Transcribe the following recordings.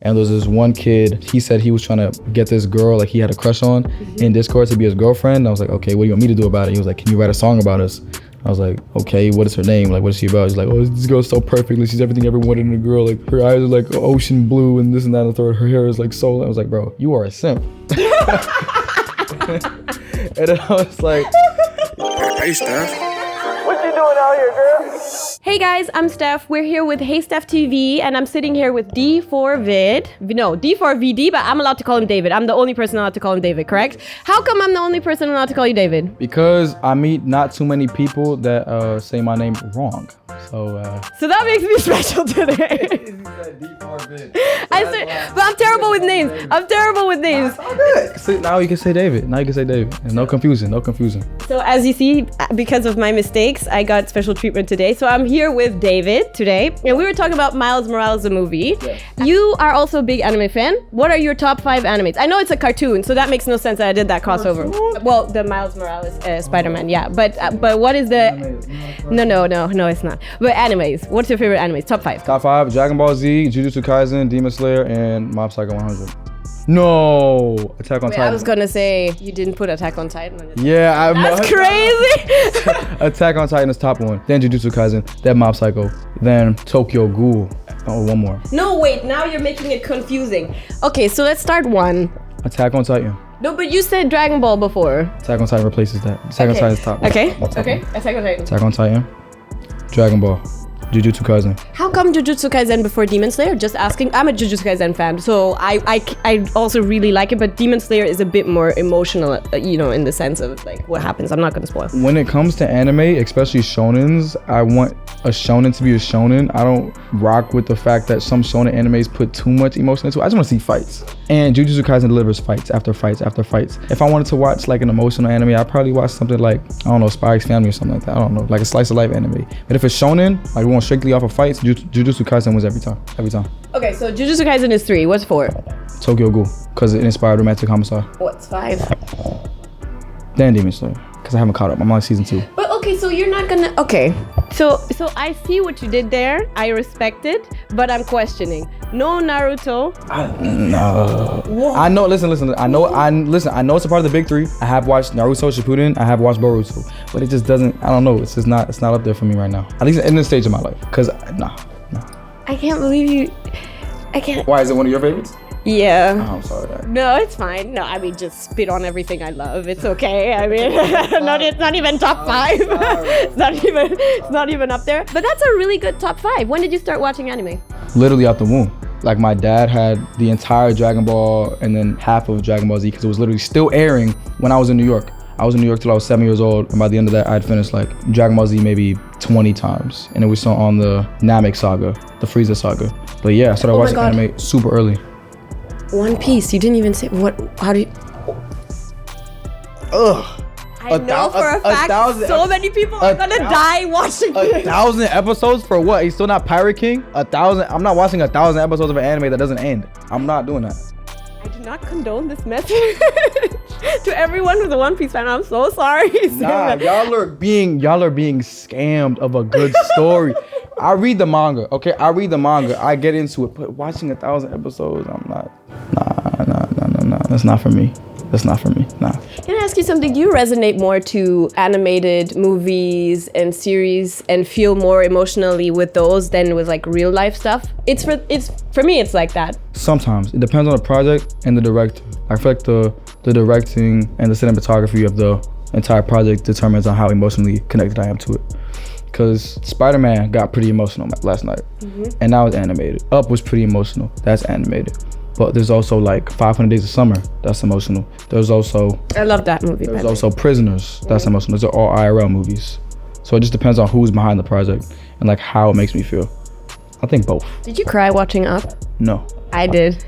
And there was this one kid, he said he was trying to get this girl, like he had a crush on in Discord to be his girlfriend. And I was like, okay, what do you want me to do about it? He was like, can you write a song about us? I was like, okay, what is her name? Like, what is she about? He's like, oh, this girl's so perfect. Like, she's everything I ever wanted in a girl. Like, her eyes are like ocean blue and this and that and the third. Her hair is like so. I was like, bro, you are a simp. And then I was like, hey, Steph. What you doing out here, girl? Hey guys, I'm Steph. We're here with Hey Steph TV, and I'm sitting here with D4Vid. No, D4VD, but I'm allowed to call him David. I'm the only person allowed to call him David, correct? How come I'm the only person allowed to call you David? because I meet not too many people that say my name wrong. So that makes me special today. But I'm terrible with names. See, now you can say David. And no confusing. So as you see, because of my mistakes, I got special treatment today. So I'm here with David today, and we were talking about Miles Morales, the movie. Yes. You are also a big anime fan. What are your top 5 animes? I know it's a cartoon, so that makes no sense that I did that crossover. Well, the Miles Morales Spider-Man, yeah. But what is the... No, it's not. But animes. What's your favorite animes? Top 5. Top 5, Dragon Ball Z, Jujutsu Kaisen, Demon Slayer, and Mob Psycho 100. No, Attack on Titan. I was gonna say you didn't put Attack on Titan on it. Yeah, that's crazy. Attack on Titan is top 1. Then Jujutsu Kaisen, then Mob Psycho, then Tokyo Ghoul. Oh, one more. No, wait. Now you're making it confusing. Okay, so let's start 1. Attack on Titan. No, but you said Dragon Ball before. Attack on Titan replaces that. Attack on Titan is top. Okay. Attack on Titan. Attack on Titan. Dragon Ball. Jujutsu Kaisen. How come Jujutsu Kaisen before Demon Slayer? Just asking. I'm a Jujutsu Kaisen fan, so I also really like it, but Demon Slayer is a bit more emotional, in the sense of like what happens. I'm not gonna spoil. When it comes to anime, especially shonens, I want a shonen to be a shonen. I don't rock with the fact that some shonen animes put too much emotion into it. I just want to see fights. And Jujutsu Kaisen delivers fights after fights after fights. If I wanted to watch like an emotional anime, I'd probably watch something like, I don't know, Spy X Family or something like that. I don't know, like a slice of life anime. But if it's shonen, like we want strictly off of fights, Jujutsu Kaisen wins every time. Okay, so Jujutsu Kaisen is 3. What's 4? Tokyo Ghoul, because it inspired romantic homicide. What's 5? Then Demon Slayer, because I haven't caught up. I'm on season 2. But okay, so you're not gonna. Okay, so I see what you did there. I respect it, but I'm questioning. No Naruto. No. What? I know. Listen. I know it's a part of the big 3. I have watched Naruto Shippuden. I have watched Boruto, but it just doesn't. I don't know. It's just not. It's not up there for me right now. At least in this stage of my life. Cause no. I can't believe you. I can't. Why is it one of your favorites? Yeah. Oh, I'm sorry. No, it's fine. No, I mean, just spit on everything I love. It's okay. I mean, it's not even top 5. It's not even up there. But that's a really good top 5. When did you start watching anime? Literally out the womb. Like my dad had the entire Dragon Ball and then half of Dragon Ball Z because it was literally still airing when I was in New York. I was in New York till I was 7 years old, and by the end of that, I'd finished like Dragon Ball Z maybe 20 times. And it was on the Namek saga, the Frieza saga. But yeah, I started watching anime super early. One Piece, you didn't even say how do you... Ugh. I know for a fact so many people are gonna die watching this. 1,000 episodes for what? He's still not Pirate King? 1,000? I'm not watching 1,000 episodes of an anime that doesn't end. I'm not doing that. I do not condone this message. To everyone who's a One Piece fan, I'm so sorry. Nah, y'all are being scammed of a good story. I read the manga, okay? I get into it, but watching 1,000 episodes, I'm not. Nah. That's not for me. Nah. Can I ask you something? Do you resonate more to animated movies and series and feel more emotionally with those than with like real life stuff? It's for me, it's like that. Sometimes. It depends on the project and the director. I feel like the directing and the cinematography of the entire project determines on how emotionally connected I am to it. Because Spider-Man got pretty emotional last night, and that was animated. Up was pretty emotional. That's animated. But there's also like 500 Days of Summer. That's emotional. There's also... I love that movie. There's also Prisoners. That's emotional. Those are all IRL movies. So it just depends on who's behind the project and like how it makes me feel. I think both. Did you cry watching Up? No. I did.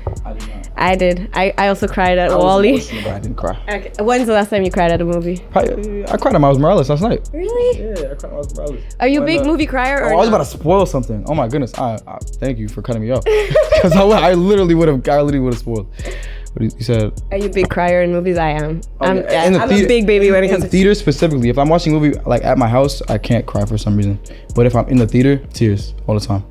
I did. I also cried at WALL-E. But I didn't cry. Okay. When's the last time you cried at a movie? I cried at Miles Morales last night. Really? Yeah, I cried at Miles Morales. Are you a big movie crier? Or I was about to spoil something. Oh my goodness. I thank you for cutting me off. Because I literally would have spoiled. What you said? Are you a big crier in movies? I am. I'm a big baby when it comes to theater specifically. If I'm watching a movie like at my house, I can't cry for some reason. But if I'm in the theater, tears all the time.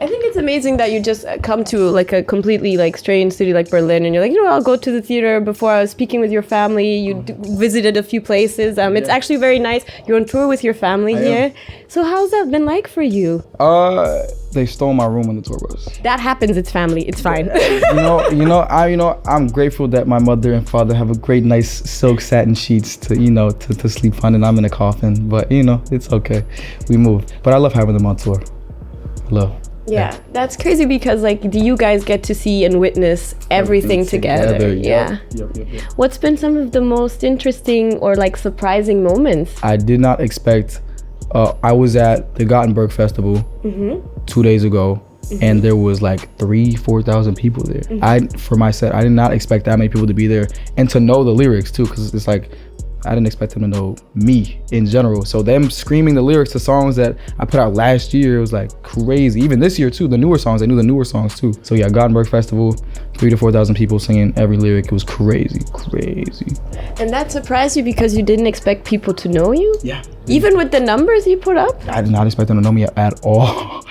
I think it's amazing that you just come to like a completely like strange city like Berlin, and you're like, I'll go to the theater. Before I was speaking with your family, you visited a few places. It's actually very nice. You're on tour with your family here. So how's that been like for you? They stole my room on the tour bus. That happens. It's family. It's fine. I'm grateful that my mother and father have a great, nice silk satin sheets to sleep on, and I'm in a coffin. But it's okay. We moved. But I love having them on tour. Yeah, that's crazy because do you guys get to see and witness everything together? Yeah. Yep. What's been some of the most interesting or surprising moments? I did not expect. I was at the Gothenburg Festival 2 days ago, and there was 4,000 people there. For my set, I did not expect that many people to be there and to know the lyrics too, because it's I didn't expect them to know me in general. So them screaming the lyrics to songs that I put out last year, it was crazy. Even this year too, the newer songs, they knew the newer songs too. So yeah, Gothenburg Festival, 3,000 to 4,000 people singing every lyric. It was crazy. And that surprised you because you didn't expect people to know you? Yeah. Even with the numbers you put up? I did not expect them to know me at all,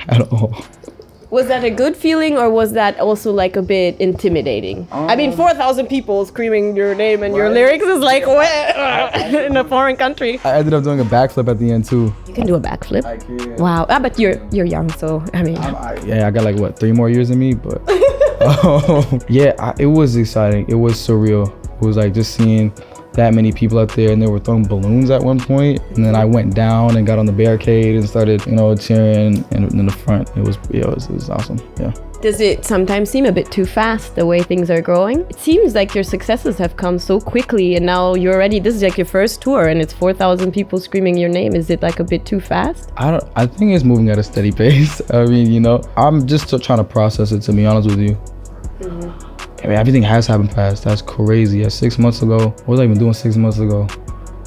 Was that a good feeling, or was that also a bit intimidating? 4,000 people screaming your name and your lyrics is what? In a foreign country. I ended up doing a backflip at the end too. You can do a backflip? I can. Wow. But you're young, so I mean. I got 3 more years in me, but it was exciting. It was surreal. It was just seeing that many people out there, and they were throwing balloons at one point, and then I went down and got on the barricade and started cheering in the front. It was awesome. Yeah. Does it sometimes seem a bit too fast the way things are growing? It seems like your successes have come so quickly, and now this is your first tour and it's 4,000 people screaming your name. Is it a bit too fast? I think it's moving at a steady pace. I mean, I'm just trying to process it, to be honest with you. Everything has happened fast. That's crazy. 6 months ago, what was I even doing 6 months ago?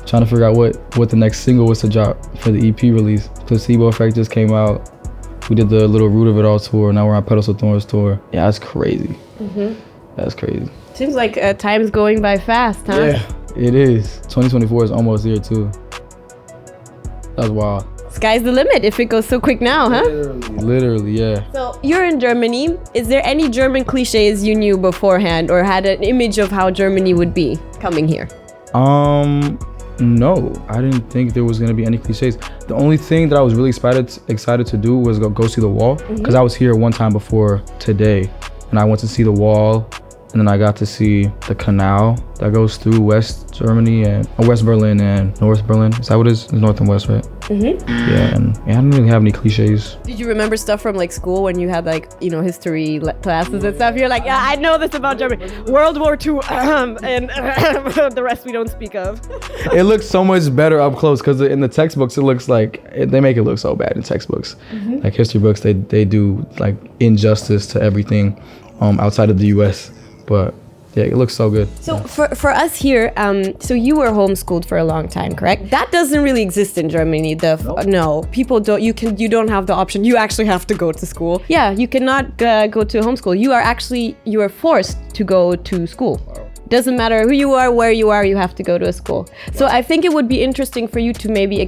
Trying to figure out what the next single was to drop for the EP release. Placebo Effect just came out. We did the little Root of It All tour. Now we're on Petals of Thorns tour. Yeah, that's crazy. That's crazy. Seems like time's going by fast, huh? Yeah, it is. 2024 is almost here too. That's wild. Sky's the limit if it goes so quick now, huh? Literally, yeah. So you're in Germany. Is there any German cliches you knew beforehand or had an image of how Germany would be coming here? No, I didn't think there was gonna be any cliches. The only thing that I was really excited to do was go see the wall, because I was here one time before today, and I went to see the wall, and then I got to see the canal that goes through West Germany and West Berlin and North Berlin. Is that what it is? It's North and West, right? Yeah, and I didn't really have any cliches. Did you remember stuff from school when you had history classes and stuff? You're yeah, I know this about Germany. World War II, and the rest we don't speak of. It looks so much better up close, because in the textbooks it looks they make it look so bad in textbooks. History books, they do injustice to everything outside of the US. But yeah, it looks so good. So for us here, so you were homeschooled for a long time, correct? That doesn't really exist in Germany. No, people don't. You don't have the option. You actually have to go to school. Yeah, you cannot go to homeschool. You are forced to go to school. Doesn't matter who you are, where you are, you have to go to a school. So I think it would be interesting for you to maybe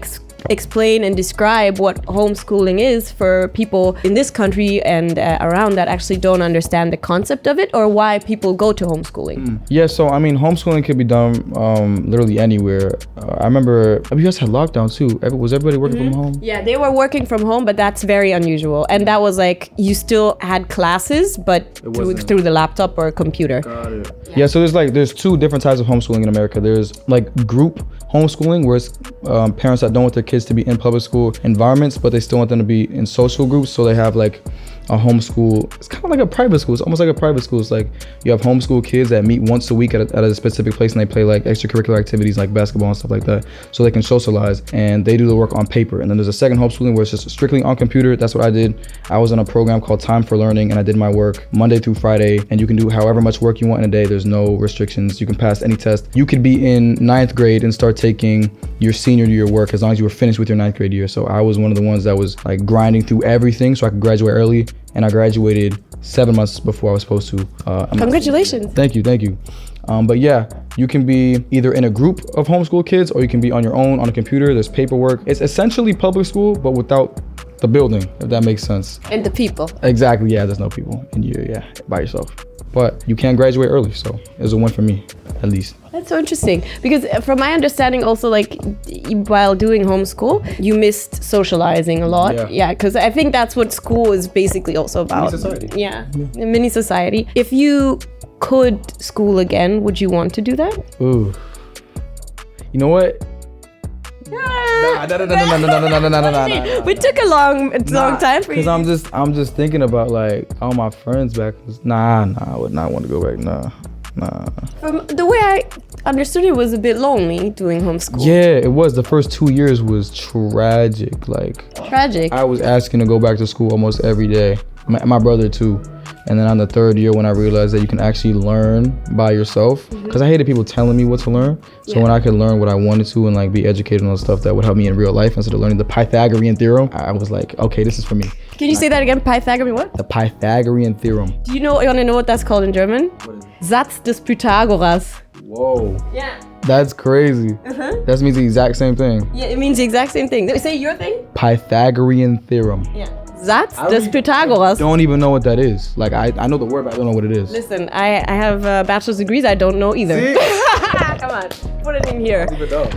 explain and describe what homeschooling is for people in this country and around that actually don't understand the concept of it, or why people go to homeschooling. Yeah, so homeschooling could be done literally anywhere. I remember you guys had lockdown too. Was everybody working from home? Yeah, they were working from home, but that's very unusual. And that was you still had classes, but through the laptop or computer. Got it. Yeah, so there's 2 different types of homeschooling in America. There's group homeschooling, where it's parents that don't want their kids to be in public school environments, but they still want them to be in social groups. So they have a homeschool. It's kind of like a private school. It's almost like a private school. It's you have homeschool kids that meet once a week at a specific place, and they play extracurricular activities like basketball and stuff like that, so they can socialize, and they do the work on paper. And then there's a second homeschooling where it's just strictly on computer. That's what I did. I was in a program called Time for Learning, and I did my work Monday through Friday, and you can do however much work you want in a day. There's no restrictions. You can pass any test. You could be in 9th grade and start taking your senior year work as long as you were finished with your 9th grade year. So I was one of the ones that was grinding through everything so I could graduate early. And I graduated 7 months before I was supposed to. Congratulations. Thank you. But yeah, you can be either in a group of homeschool kids, or you can be on your own on a computer. There's paperwork. It's essentially public school, but without the building, if that makes sense. And the people. Exactly, yeah, there's no people and you're by yourself. But you can graduate early, so it was a win for me, at least. That's so interesting because from my understanding also like while doing homeschool, you missed socializing a lot. Yeah, because I think that's what school is basically also about. Mini society. Yeah, a mini society. If you could school again, would you want to do that? Ooh. You know what? No. We took a long time for you. Because I'm just thinking about like all my friends back. Nah, I would not want to go back. Nah. From the way I understood it was a bit lonely doing homeschool. Yeah, it was. The first 2 years was tragic. Like Tragic. I was asking to go back to school almost every day. My brother too. And then on the third year when I realized that you can actually learn by yourself, because I hated people telling me what to learn. So when I could learn what I wanted to and like be educated on stuff that would help me in real life instead of learning the Pythagorean theorem, I was like, okay, this is for me. Can you say that again? Pythagorean what? The Pythagorean theorem. Do you want to know what that's called in German? What is it? Satz des Pythagoras. Whoa. Yeah. That's crazy. That means the exact same thing. Yeah, it means the exact same thing. Say your thing. Pythagorean theorem. Yeah. Satz des Pythagoras. Don't even know what that is. Like I know the word, but I don't know what it is. Listen, I have bachelor's degrees. I don't know either. Come on, put it in here.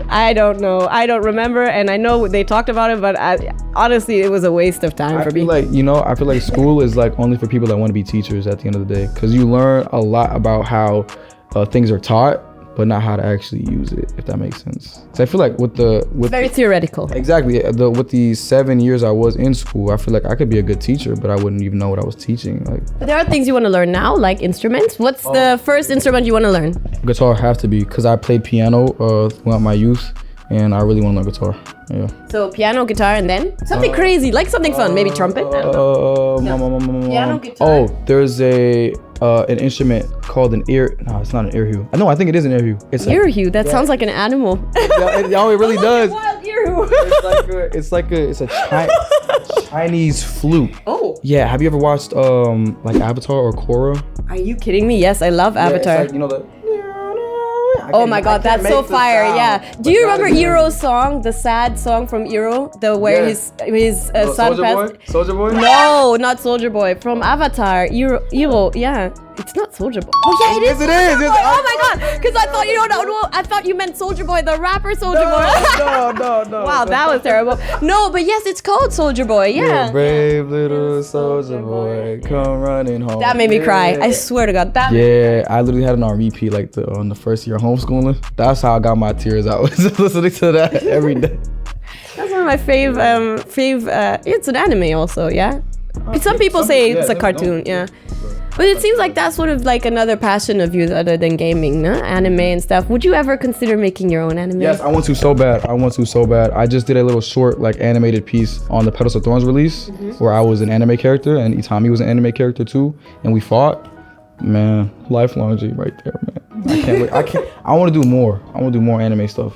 I don't know. I don't remember, and I know they talked about it, but honestly, it was a waste of time for me. I feel like school is like only for people that want to be teachers at the end of the day, because you learn a lot about how things are taught, but not how to actually use it, if that makes sense. So I feel like with very theoretical. Exactly. With the 7 years I was in school, I feel like I could be a good teacher, but I wouldn't even know what I was teaching. Like, but there are things you want to learn now, like instruments. What's the first instrument you want to learn? Guitar have to be, because I played piano throughout my youth, and I really want to learn guitar. Yeah. So piano, guitar, and then something crazy, like something fun, maybe trumpet. I don't know. Piano, guitar. Oh, there's an instrument called an ear. No, it's not an earhu. No, I think it is an earhu. It's earhu. That sounds like an animal. It really does. Wild earhu. It's a Chinese flute. Oh. Yeah. Have you ever watched like Avatar or Korra? Are you kidding me? Yes, I love Avatar. It's like, Oh my god, that's so fire! Yeah. Do you remember Eero's song, the sad song from Eero, where his son passed? Soldier Boy? No, not Soldier Boy. From Avatar, Eero. Yeah, it's not Soldier Boy. Oh yeah, it is. Yes, it is. Oh my god, because I thought I thought you meant Soldier Boy, the rapper Soldier Boy. No. Wow, that was terrible. No, but yes, it's called Soldier Boy. Yeah. Brave little soldier boy, come running home. That made me cry. I swear to God. Yeah, I literally had it on repeat like on the first year of homeschooling. That's how I got my tears out. Was listening to that every day. That's one of my fave. It's an anime also, yeah. Some people say it's a cartoon, yeah. But it seems like that's sort of like another passion of yours other than gaming, no? Anime and stuff. Would you ever consider making your own anime? Yes, I want to so bad. I just did a little short like animated piece on the Petals of Thorns release where I was an anime character and Itami was an anime character too, and we fought. Man, lifelong G right there, man. I can't wait. I want to do more. I want to do more anime stuff.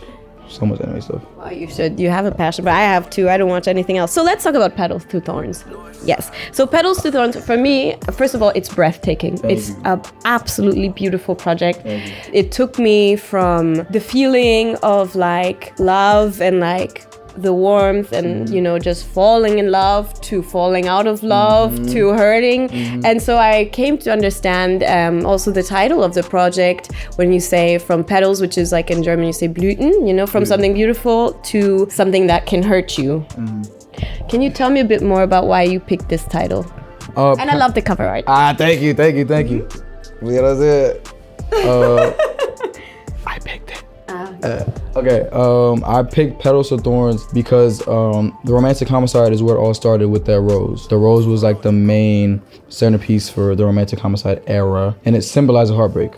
So much anime stuff. Well, you should. You have a passion, but I have too. I don't watch anything else. So let's talk about Petals to Thorns. Yes. So Petals to Thorns, for me, first of all, it's breathtaking. It's an absolutely beautiful project. It took me from the feeling of like love and like the warmth and just falling in love to falling out of love to hurting, and so I came to understand also the title of the project when you say from petals, which is like in German you say Blüten, from something beautiful to something that can hurt you. Can you tell me a bit more about why you picked this title? And I love the cover art. Thank you. Yeah, that's it. I picked it. I picked Petals of Thorns because the Romantic Homicide is where it all started with that rose. The rose was like the main centerpiece for the Romantic Homicide era, and it symbolized a heartbreak.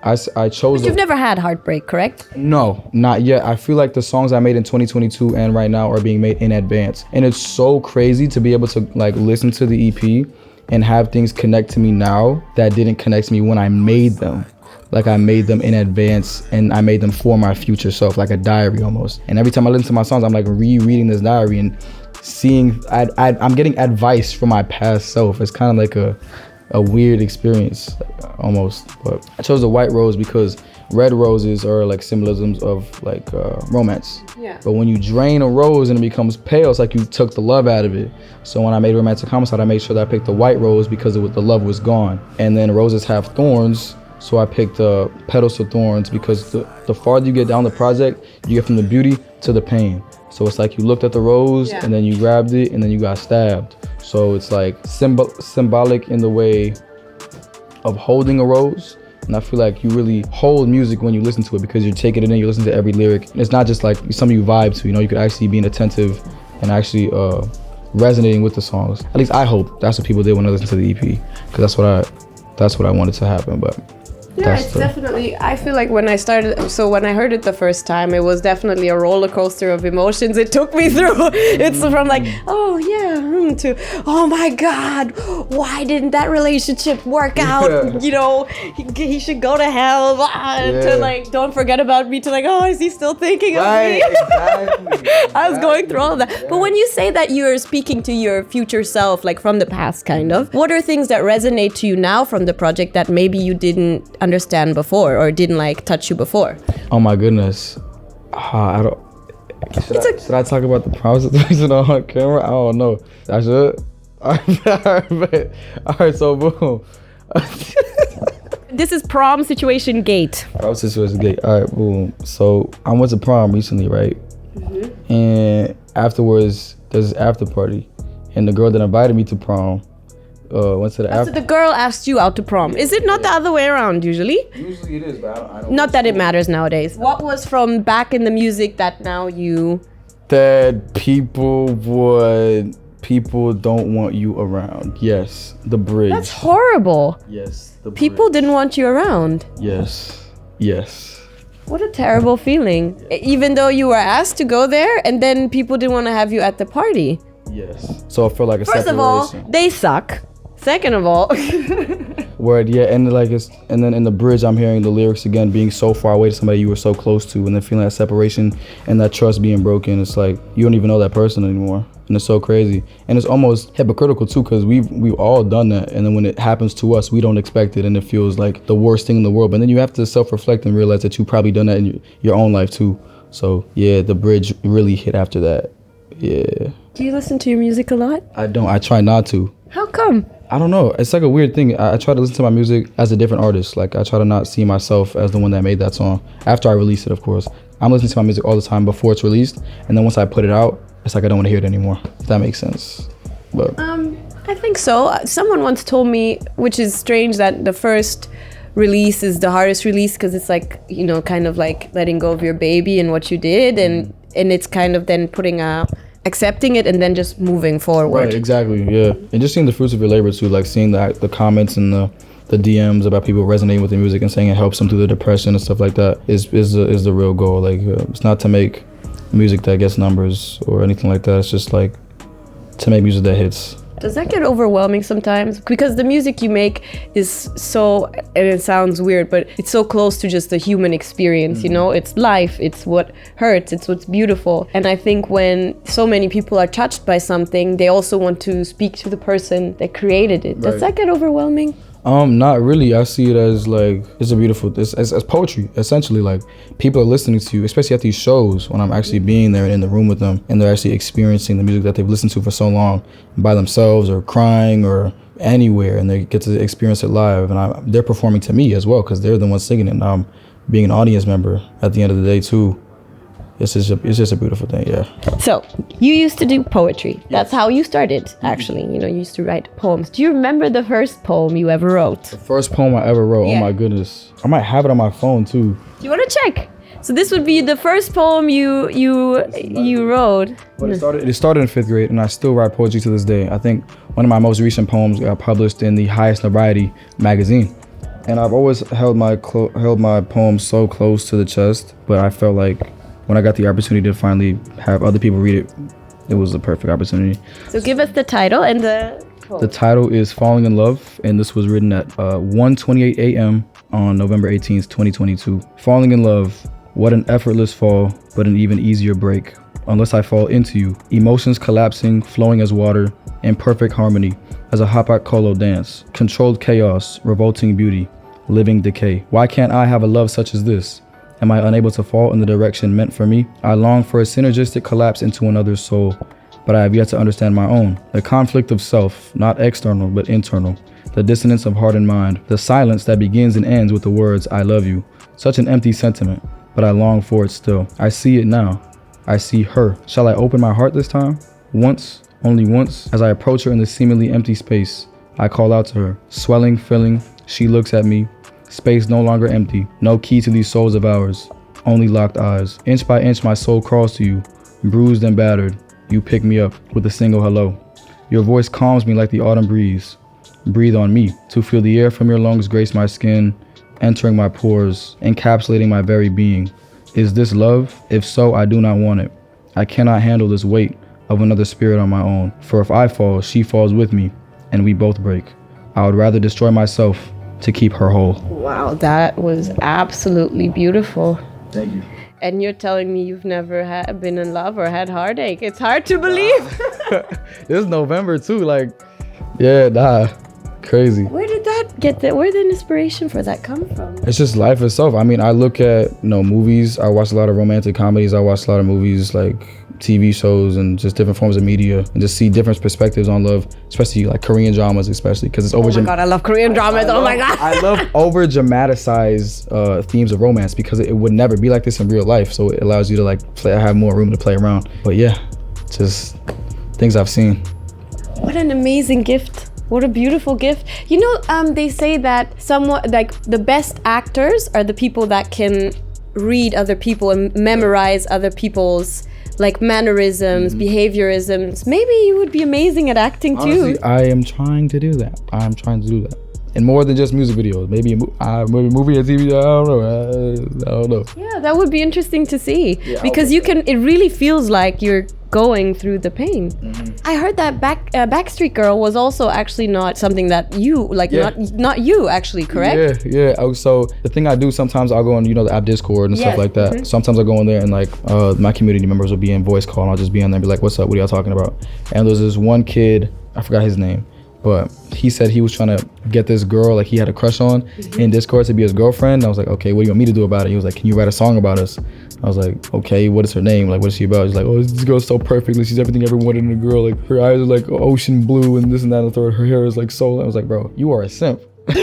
I chose. But you've never had heartbreak, correct? No, not yet. I feel like the songs I made in 2022 and right now are being made in advance, and it's so crazy to be able to like listen to the EP and have things connect to me now that didn't connect to me when I made them. Like I made them in advance and I made them for my future self, like a diary almost. And every time I listen to my songs, I'm like rereading this diary and seeing, I'm getting advice from my past self. It's kind of like a weird experience almost. But I chose the white rose because red roses are like symbolisms of like romance. Yeah. But when you drain a rose and it becomes pale, it's like you took the love out of it. So when I made Romantic Homicide, I made sure that I picked the white rose because the love was gone. And then roses have thorns, so I picked petals of thorns because the farther you get down the project, you get from the beauty to the pain. So it's like you looked at the rose and then you grabbed it and then you got stabbed. So it's like symbolic in the way of holding a rose. And I feel like you really hold music when you listen to it because you're taking it in, you listen to every lyric. And it's not just like something you vibe to, you could actually be attentive and actually resonating with the songs. At least I hope that's what people did when they listened to the EP, because that's what I wanted to happen. But yeah, it's definitely, I feel like when I heard it the first time, it was definitely a roller coaster of emotions it took me through. It's from like, oh yeah, to, oh my God, why didn't that relationship work out? He should go to hell. To like, don't forget about me, to like, oh, is he still thinking of me? Exactly. I was going through all of that. Yeah. But when you say that you're speaking to your future self, like from the past kind of, what are things that resonate to you now from the project that maybe you didn't understand before or didn't like touch you before? Oh my goodness, I don't. Should I talk about the prom situation on camera? I don't know. I should. All right, so boom. This is prom situation gate. Prom situation gate. All right, boom. So I went to prom recently, right? Mm-hmm. And afterwards, there's this after party, and the girl that invited me to prom went to the after. So the girl asked you out to prom. Is it not the other way around usually? Usually it is, but I don't Not that it matters nowadays. What was from back in the music that now you... That people don't want you around. Yes, the bridge. That's horrible. Yes, the bridge. People didn't want you around. Yes. What a terrible feeling. Even though you were asked to go there and then people didn't want to have you at the party. Yes. So I felt like a First separation. of all, they suck. Second of all, word, yeah, and then in the bridge, I'm hearing the lyrics again, being so far away to somebody you were so close to, and then feeling that separation and that trust being broken. It's like you don't even know that person anymore, and it's so crazy, and it's almost hypocritical too, because we've all done that, and then when it happens to us, we don't expect it, and it feels like the worst thing in the world. But then you have to self-reflect and realize that you probably done that in your own life too. So yeah, the bridge really hit after that. Yeah. Do you listen to your music a lot? I don't. I try not to. How come? I don't know. It's like a weird thing. I try to listen to my music as a different artist. Like I try to not see myself as the one that made that song. After I release it, of course. I'm listening to my music all the time before it's released. And then once I put it out, it's like I don't want to hear it anymore. If that makes sense. But I think so. Someone once told me, which is strange, that the first release is the hardest release because it's like, kind of like letting go of your baby and what you did. And it's kind of then accepting it and then just moving forward. Right, exactly, yeah. And just seeing the fruits of your labor too, like seeing the comments and the DMs about people resonating with the music and saying it helps them through the depression and stuff like that is the real goal. Like it's not to make music that gets numbers or anything like that. It's just like to make music that hits. Does that get overwhelming sometimes? Because the music you make is so, and it sounds weird, but it's so close to just the human experience, It's life, it's what hurts, it's what's beautiful. And I think when so many people are touched by something, they also want to speak to the person that created it. Does that get overwhelming? Not really. I see it as like it's as poetry essentially. Like people are listening to you, especially at these shows when I'm actually being there and in the room with them, and they're actually experiencing the music that they've listened to for so long by themselves or crying or anywhere, and they get to experience it live, and they're performing to me as well because they're the ones singing it, and I'm being an audience member at the end of the day too. It's just a beautiful thing, yeah. So, you used to do poetry. Yes. That's how you started, actually. You used to write poems. Do you remember the first poem you ever wrote? The first poem I ever wrote? Yeah. Oh my goodness. I might have it on my phone too. Do you want to check? So this would be the first poem you wrote. But it started in 5th grade, and I still write poetry to this day. I think one of my most recent poems got published in the Highest Notoriety magazine. And I've always held my poems so close to the chest, but I felt like when I got the opportunity to finally have other people read it, it was the perfect opportunity. So give us the title and the poem. The title is Falling in Love, and this was written at 1:28 a.m. on November 18th, 2022. Falling in love, what an effortless fall, but an even easier break. Unless I fall into you, emotions collapsing, flowing as water, in perfect harmony, as a hop-out colo dance, controlled chaos, revolting beauty, living decay. Why can't I have a love such as this? Am I unable to fall in the direction meant for me? I long for a synergistic collapse into another's soul, but I have yet to understand my own. The conflict of self, not external, but internal. The dissonance of heart and mind. The silence that begins and ends with the words, I love you. Such an empty sentiment, but I long for it still. I see it now. I see her. Shall I open my heart this time? Once, only once. As I approach her in the seemingly empty space, I call out to her. Swelling, filling, she looks at me. Space no longer empty. No key to these souls of ours. Only locked eyes. Inch by inch my soul crawls to you. Bruised and battered, you pick me up with a single hello. Your voice calms me like the autumn breeze. Breathe on me. To feel the air from your lungs grace my skin, entering my pores, encapsulating my very being. Is this love? If so, I do not want it. I cannot handle this weight of another spirit on my own. For if I fall, she falls with me, and we both break. I would rather destroy myself to keep her whole. Wow, that was absolutely beautiful. Thank you. And you're telling me you've never been in love or had heartache. It's hard to believe. It's November too, like, yeah, nah, crazy. Where did that get that? Where did the inspiration for that come from? It's just life itself. I mean, I look at, movies. I watch a lot of romantic comedies. I watch a lot of movies, like TV shows and just different forms of media, and just see different perspectives on love, especially like Korean dramas, especially because it's over. Oh my God, I love Korean dramas. Oh my God. I love over dramatized themes of romance because it would never be like this in real life. So it allows you to like have more room to play around. But yeah, just things I've seen. What an amazing gift. What a beautiful gift. You know, they say that somewhat like the best actors are the people that can read other people and memorize other people's like mannerisms, behaviorisms. Maybe you would be amazing at acting too. Honestly, I am trying to do that. And more than just music videos. Maybe a movie or TV, I don't know. Yeah, that would be interesting to see because it really feels like you're going through the pain. I heard that Backstreet Girl was also actually not something that you, not you actually, correct? Yeah. So the thing I do, sometimes I'll go on, the app Discord and stuff like that. Sometimes I'll go in there and like my community members will be in voice call and I'll just be on there and be like, what's up, what are y'all talking about? And there's this one kid, I forgot his name, but he said he was trying to get this girl, like he had a crush on in Discord to be his girlfriend. And I was like, okay, what do you want me to do about it? He was like, can you write a song about us? I was like, okay, what is her name? Like, what is she about? He's like, oh, this girl's so perfect. Like, she's everything everyone wanted in a girl. Like, her eyes are like ocean blue and this and that and the third. Her hair is like soul. I was like, bro, you are a simp. And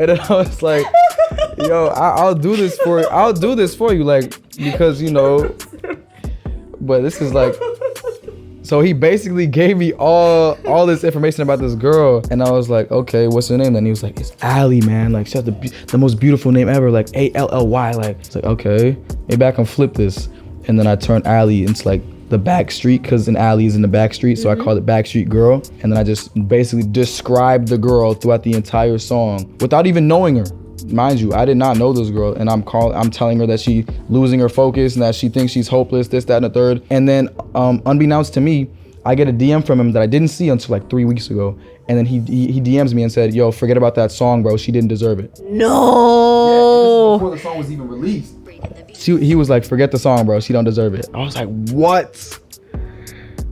then I was like, yo, I'll do this for you, like, because, but this is like, so he basically gave me all this information about this girl, and I was like, okay, what's her name? And he was like, it's Allie, man. Like, she has the most beautiful name ever, like Ally. Like, it's like, okay, maybe I can flip this. And then I turned Allie into like the back street, because an alley is in the back street, so I called it Backstreet Girl. And then I just basically described the girl throughout the entire song without even knowing her. Mind you, I did not know this girl, and I'm telling her that she losing her focus and that she thinks she's hopeless, this, that, and the third. And then, unbeknownst to me, I get a DM from him that I didn't see until like 3 weeks ago. And then he DMs me and said, yo, forget about that song, bro. She didn't deserve it. No. Yeah, before the song was even released. He was like, forget the song, bro. She don't deserve it. I was like, what?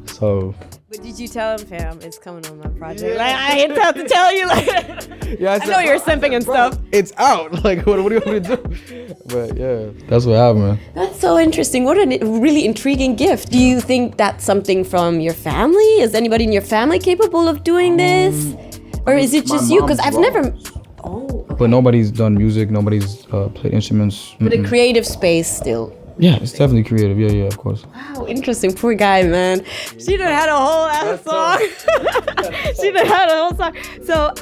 So. But did you tell him, fam, it's coming on my project? Yeah. Like, I ain't have to tell you. Like, yeah, I know you're simping and stuff. It's out. Like, what do you want me to do? But yeah, that's what happened, man. That's so interesting. What a really intriguing gift. Do you think that's something from your family? Is anybody in your family capable of doing this? Or is it just you? Because I've never... Oh. Okay. But nobody's done music. Nobody's played instruments. But a creative space still. Yeah, it's definitely creative. Yeah, of course. Wow, interesting. Poor guy, man. She done had a whole ass song. She done had a whole song. So,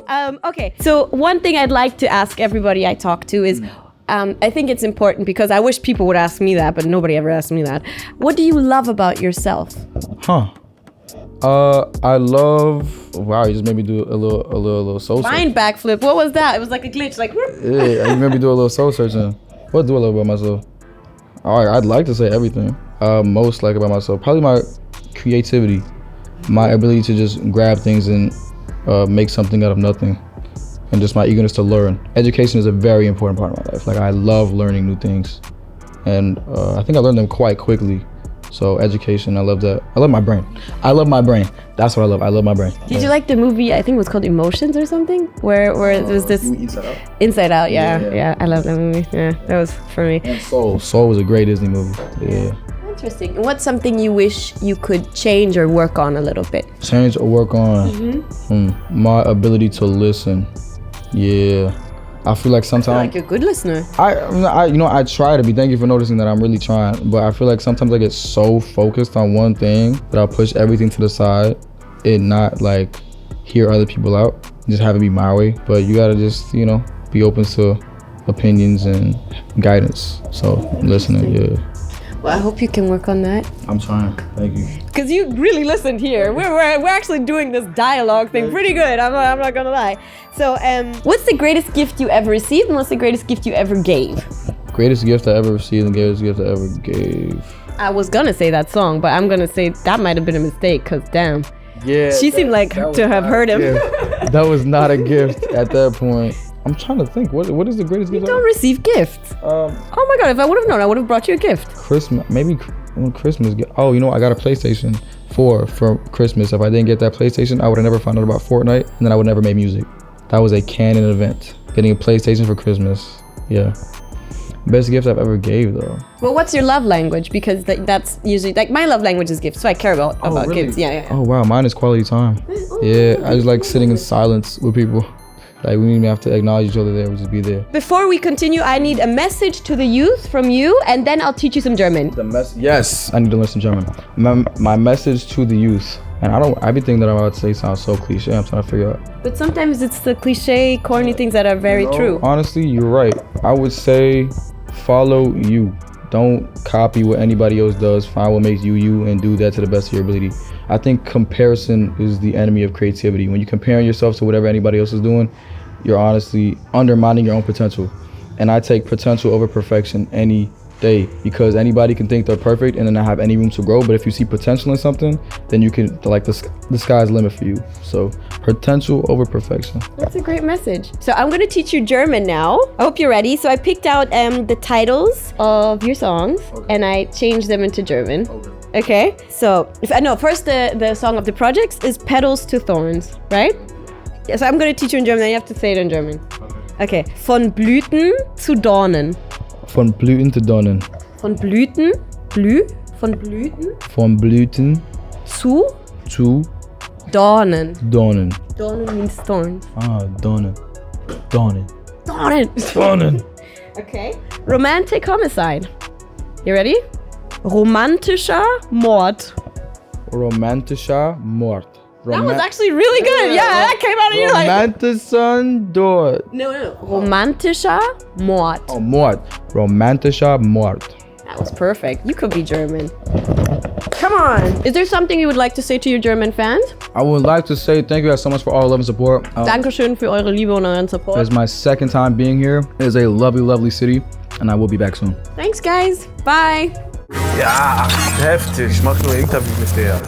okay. So one thing I'd like to ask everybody I talk to is, I think it's important because I wish people would ask me that, but nobody ever asked me that. What do you love about yourself? I love. Wow, you just made me do a little soul search. Mind backflip. What was that? It was like a glitch. Like. Yeah, you made me do a little soul searching. What do I love about myself? All right, I'd like to say everything. Most like about myself, probably my creativity, my ability to just grab things and make something out of nothing, and just my eagerness to learn. Education is a very important part of my life. Like, I love learning new things, and I think I learned them quite quickly. So education, I love that. I love my brain. I love my brain. That's what I love. I love my brain. Did you like the movie? I think it was called Emotions or something, where there was this Inside Out. Yeah. I love that movie. Yeah, that was for me. And Soul. Soul was a great Disney movie. Yeah. Interesting. And what's something you wish you could change or work on a little bit? Change or work on my ability to listen. Yeah. I feel like sometimes Like you're a good listener. I try to be. Thank you for noticing that I'm really trying. But I feel like sometimes I get so focused on one thing that I'll push everything to the side and not like hear other people out. Just have it be my way. But you gotta just, be open to opinions and guidance. So listening, yeah. Well, I hope you can work on that. I'm trying. Thank you. Because you really listened here. We're actually doing this dialogue thing pretty good. I'm not gonna lie. So, what's the greatest gift you ever received, and what's the greatest gift you ever gave? Greatest gift I ever received and greatest gift I ever gave. I was gonna say that song, but I'm gonna say that might have been a mistake. Cause damn, Yeah. she seemed like to have heard him. That was not a gift at that point. I'm trying to think. What is the greatest gift? Don't receive gifts. Oh my god! If I would have known, I would have brought you a gift. Christmas, maybe when Christmas. Oh, I got a PlayStation 4 for Christmas. If I didn't get that PlayStation, I would have never found out about Fortnite, and then I would never made music. That was a canon event. Getting a PlayStation for Christmas. Yeah. Best gift I've ever gave though. Well, what's your love language? Because that's usually like my love language is gifts, so I care about really? gifts. Yeah. Oh wow, mine is quality time. Yeah, I just like sitting in silence with people. Like, we don't even have to acknowledge each other there, we just be there. Before we continue, I need a message to the youth from you, and then I'll teach you some German. Yes, I need to learn German. My message to the youth, and everything that I'm about to say sounds so cliche, I'm trying to figure out. But sometimes it's the cliche, corny things that are very true. Honestly, you're right. I would say follow you. Don't copy what anybody else does. Find what makes you you and do that to the best of your ability. I think comparison is the enemy of creativity. When you're comparing yourself to whatever anybody else is doing, you're honestly undermining your own potential. And I take potential over perfection any day, because anybody can think they're perfect and then not have any room to grow. But if you see potential in something, then you can, like, the sky's the limit for you. So potential over perfection. That's a great message. So I'm going to teach you German now. I hope you're ready. So I picked out the titles of your songs, and I changed them into German. Okay. So first the song of the projects is Petals to Thorns, right? Yeah, so I'm going to teach you in German, then you have to say it in German. Okay. Von Blüten zu Dornen. Von Blüten zu Dornen. Von Blüten, von Blüten. Von Blüten zu Dornen. Dornen. Dornen means thorns. Dornen. Dornen. Dornen. Dornen. Okay. Romantic homicide. You ready? Romantischer Mord. Romantischer Mord. That was actually really good. Yeah, that came out of you like. Romantischer Mord. No. Romantischer Mord. Oh, Mord. Romantischer Mord. That was perfect. You could be German. Come on. Is there something you would like to say to your German fans? I would like to say thank you guys so much for all the love and support. Dankeschön für eure Liebe und euren Support. It's my second time being here. It is a lovely, lovely city, and I will be back soon. Thanks, guys. Bye. Ja, heftig. Ich mach nur ein Interview mit der.